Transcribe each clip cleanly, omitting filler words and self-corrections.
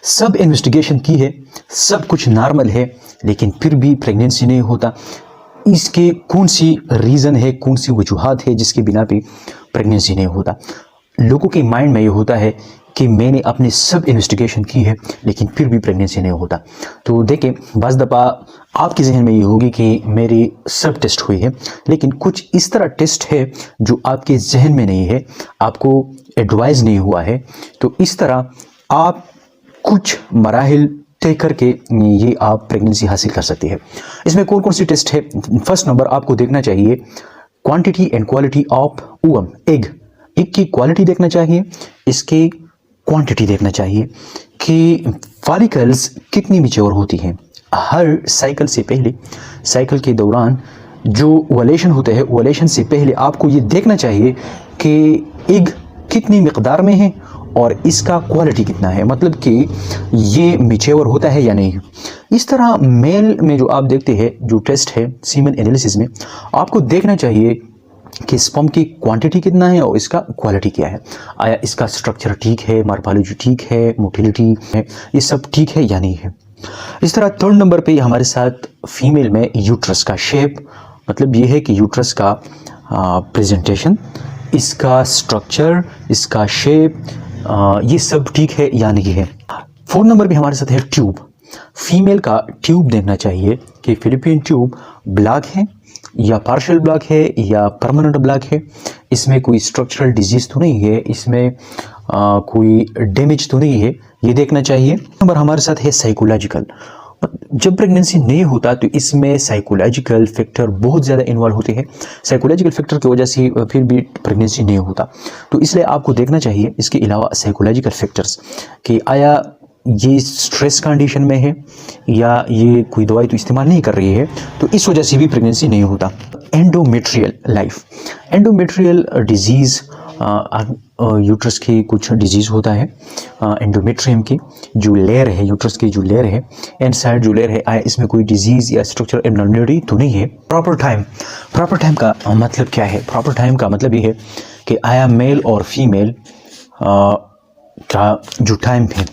सब इन्वेस्टिगेशन की है, सब कुछ नॉर्मल है, लेकिन फिर भी प्रेगनेंसी नहीं होता। इसके कौन सी रीज़न है, कौन सी वजूहात है जिसके बिना पे प्रेगनेंसी नहीं होता। लोगों के माइंड में ये होता है कि मैंने अपने सब इन्वेस्टिगेशन की है लेकिन फिर भी प्रेगनेंसी नहीं होता। तो देखें, बाज़ दफ़ा आपके जहन में ये होगी कि मेरी सब टेस्ट हुई है, लेकिन कुछ इस तरह टेस्ट है जो आपके जहन में नहीं है, आपको एडवाइस नहीं हुआ है। तो इस तरह आप कुछ मराहिल तय करके ये आप प्रेगनेंसी हासिल कर सकते हैं। इसमें कौन कौन सी टेस्ट है? फर्स्ट नंबर आपको देखना चाहिए quantity and quality of ovum, egg की क्वालिटी देखना चाहिए, इसके क्वांटिटी देखना चाहिए कि फॉलिकल्स कितनी मैच्योर होती हैं। हर साइकिल से पहले, साइकिल के दौरान जो ओवुलेशन होते हैं, ओवुलेशन से पहले आपको ये देखना चाहिए कि एग कितनी मिकदार में है और इसका क्वालिटी कितना है, मतलब कि ये मैच्योर होता है या नहीं। इस तरह मेल में जो आप देखते हैं, जो टेस्ट है सीमेन एनालिसिस में, आपको देखना चाहिए कि स्पर्म की क्वांटिटी कितना है और इसका क्वालिटी क्या है। आया इसका स्ट्रक्चर ठीक है, मॉर्फोलॉजी ठीक है, मोटिलिटी है, ये सब ठीक है या नहीं है। इस तरह थर्ड नंबर पे हमारे साथ फीमेल में यूट्रस का शेप, मतलब ये है कि यूट्रस का प्रेजेंटेशन, इसका स्ट्रक्चर, इसका शेप, ये सब ठीक है या नहीं है। फोर्थ नंबर पे हमारे साथ है ट्यूब। फीमेल का ट्यूब देखना चाहिए कि फिलिपियन ट्यूब ब्लॉक है या पार्शियल ब्लॉक है या परमानेंट ब्लॉक है, इसमें कोई स्ट्रक्चरल डिजीज तो नहीं है, इसमें कोई डैमेज तो नहीं है, ये देखना चाहिए। नंबर हमारे साथ है साइकोलॉजिकल। जब प्रेगनेंसी नहीं होता तो इसमें साइकोलॉजिकल फैक्टर बहुत ज़्यादा इन्वॉल्व होते हैं। साइकोलॉजिकल फैक्टर की वजह से फिर भी प्रेगनेंसी नहीं होता, तो इसलिए आपको देखना चाहिए इसके अलावा साइकोलॉजिकल फैक्टर्स कि आया ये स्ट्रेस कंडीशन में है या ये कोई दवाई तो इस्तेमाल नहीं कर रही है, तो इस वजह से भी प्रेगनेंसी नहीं होता। Endometrial life, endometrial disease, uterus की कुछ डिजीज़ होता है, एंडोमेट्रियम की जो लेयर है, यूट्रस की जो लेयर है, एंड साइड जो लेयर है, आया इसमें कोई डिजीज़ या स्ट्रक्चर एबनॉर्मलिटी तो नहीं है। प्रॉपर टाइम का मतलब क्या है? प्रॉपर टाइम का मतलब ये है कि आया मेल और फीमेल का जो टाइम है,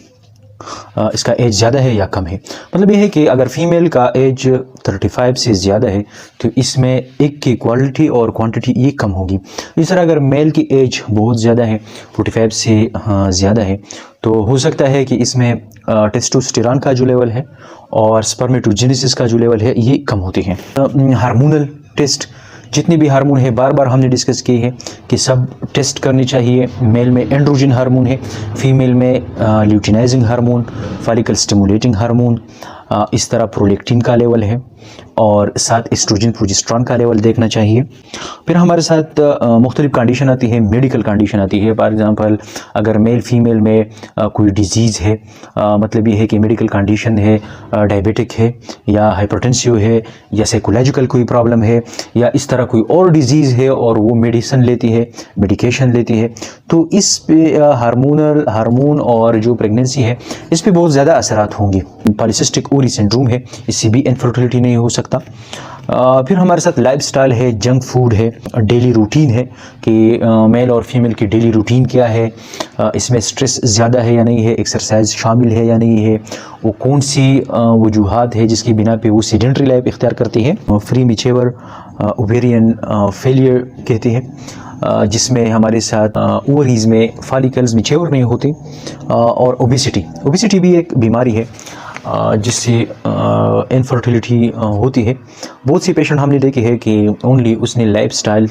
इसका एज ज़्यादा है या कम है। मतलब ये है कि अगर फीमेल का एज 35 से ज़्यादा है तो इसमें एग की क्वालिटी और क्वांटिटी ये कम होगी। इस तरह अगर मेल की एज बहुत ज़्यादा है, 45 से ज़्यादा है, तो हो सकता है कि इसमें टेस्टोस्टेरॉन का जो लेवल है और स्पर्मेटोजेनेसिस का जो लेवल है ये कम होते हैं। हार्मोनल टेस्ट, जितनी भी हार्मोन है, बार बार हमने डिस्कस की है कि सब टेस्ट करनी चाहिए। मेल में एंड्रोजन हार्मोन है, फीमेल में luteinizing hormone, follicle stimulating hormone, इस तरह प्रोलेक्टिन का लेवल है और साथ एस्ट्रोजन प्रोजेस्टेरॉन का लेवल देखना चाहिए। फिर हमारे साथ मुख्तलिफ कंडीशन आती है, मेडिकल कंडीशन आती है। फॉर एग्ज़ाम्पल अगर मेल फीमेल में कोई डिजीज़ है, मतलब ये है कि मेडिकल कंडीशन है, डायबिटिक है या हाइपरटेंसिव है या साइकोलॉजिकल कोई प्रॉब्लम है या इस तरह कोई और डिजीज़ है और वो मेडिसिन लेती है, मेडिकेशन लेती है, तो इस पे हार्मोन और जो प्रेगनेंसी है इस पे बहुत ज़्यादा असरात होंगे। पॉलीसिस्टिक ओवरी सिंड्रोम है, इससे भी इनफर्टिलिटी नहीं हो सकता। फिर हमारे साथ लाइफस्टाइल है, जंक फूड है, डेली रूटीन है कि मेल और फीमेल की डेली रूटीन क्या है, इसमें स्ट्रेस ज़्यादा है या नहीं है, एक्सरसाइज शामिल है या नहीं है, वो कौन सी वजूहात है जिसकी बिना पे वो सेडेंटरी लाइफ इख्तियार करती है। फ्री मैच्योर ओवेरियन फेलियर कहते हैं, जिसमें हमारे साथ ओवरीज में फॉलिकल्स मैच्योर नहीं होते, और ओबेसिटी भी एक बीमारी है जिससे इनफर्टिलिटी होती है। बहुत सी पेशेंट हमने देखे हैं कि ओनली उसने लाइफस्टाइल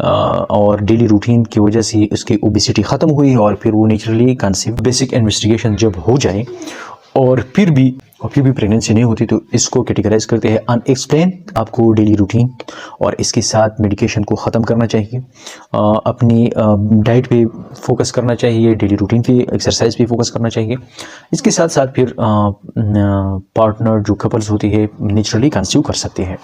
और डेली रूटीन की वजह से उसकी ओबेसिटी ख़त्म हुई और फिर वो नेचुरली कंसीव। बेसिक इन्वेस्टिगेशन जब हो जाए और फिर भी प्रेगनेंसी नहीं होती तो इसको कैटेगराइज करते हैं अनएक्सप्लेन। आपको डेली रूटीन और इसके साथ मेडिकेशन को ख़त्म करना चाहिए, अपनी डाइट पे फोकस करना चाहिए, डेली रूटीन पे, एक्सरसाइज पे फोकस करना चाहिए। इसके साथ साथ फिर पार्टनर जो कपल्स होती है नेचुरली कंसीव कर सकते हैं।